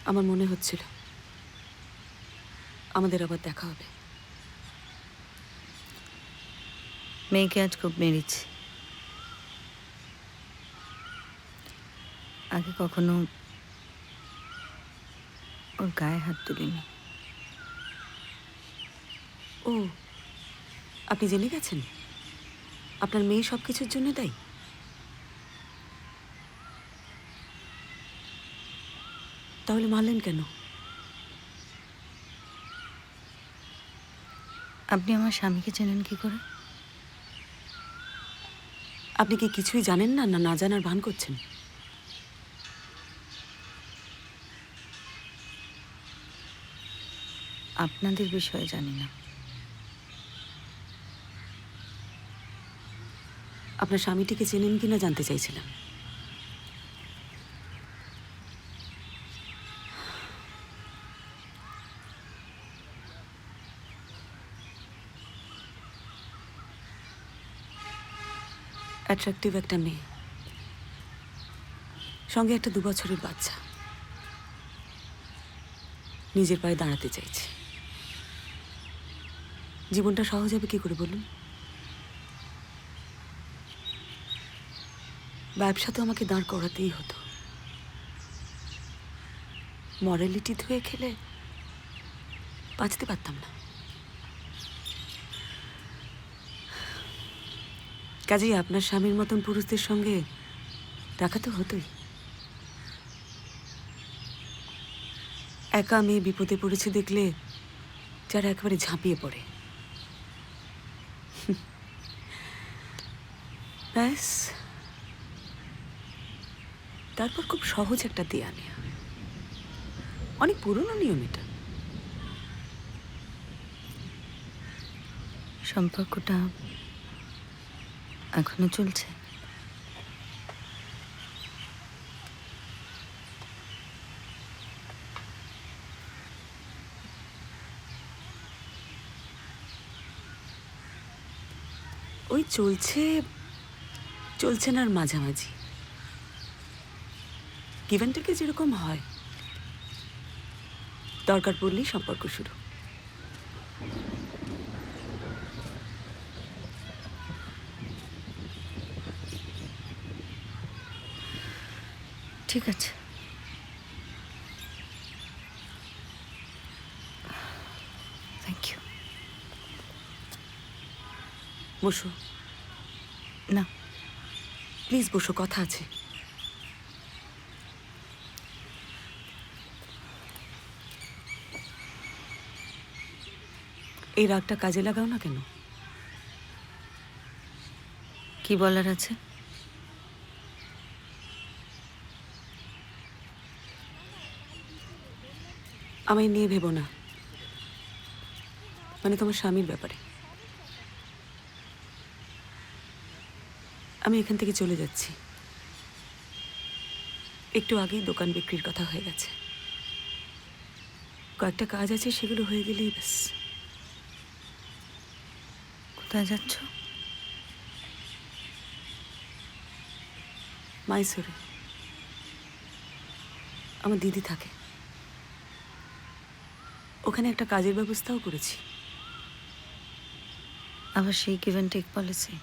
আমার মনে হচ্ছিল আমাদের আবার দেখা হবে। মেয়েকে আজ খুব মেরেছি। আগে কখনো ওর গায়ে হাত তুলিনি। ও, আপনি জেনে গেছেন আপনার মেয়ে সব কিছুর জন্য দায়ী? তাহলে মারলেন কেন? আপনি আমার স্বামীকে চেনেন কি করে? আপনি কি কিছুই জানেন না, না না জানার ভান করছেন? আপনাদের বিষয়ে জানি না। আপনার স্বামীটিকে চেনেন কিনা জানতে চাইছিলাম। অ্যাট্রাকটিভ একটা মেয়ে, সঙ্গে একটা 2 বছরের বাচ্চা, নিজের পায়ে দাঁড়াতে চাইছে। জীবনটা সহজ হবে কি করে বলুন? ব্যবসা তো আমাকে দাঁড় করাতেই হতো। মরালিটি ধুয়ে খেলে বাঁচতে পারতাম না। কাজেই আপনার স্বামীর মতন পুরুষদের সঙ্গে দেখা তো হতোই। একা মেয়ে বিপদে পড়েছে দেখলে যারা একেবারে ঝাঁপিয়ে পড়ে, ব্যাস তারপর খুব সহজ একটা দেয়া নেয়া। অনেক পুরনো নিয়ম এটা। সম্পর্কটা এখনো চলছে? ওই চলছে চলছে না, আর মাঝামাঝি। গিভেন টেকে যেরকম হয়, দরকার পড়লেই সম্পর্ক শুরু। ঠিক আছে। Thank you. বসো। না, প্লিজ বসো, কথা আছে। এই রাগটা কাজে লাগাও না কেন? কি বলার আছে? আমায় নিয়ে ভেবো না, মানে তোমার স্বামীর ব্যাপারে। আমি এখান থেকে চলে যাচ্ছি। একটু আগেই দোকান বিক্রির কথা হয়ে গেছে। কয়েকটা কাজ আছে, সেগুলো হয়ে গেলেই ব্যাস। কোথায় যাচ্ছ? মাইসোরে আমার দিদি থাকে, ওখানে একটা কাজের ব্যবস্থাও করেছি। আবার সেই গিভ অ্যান্ড টেক পলিসি?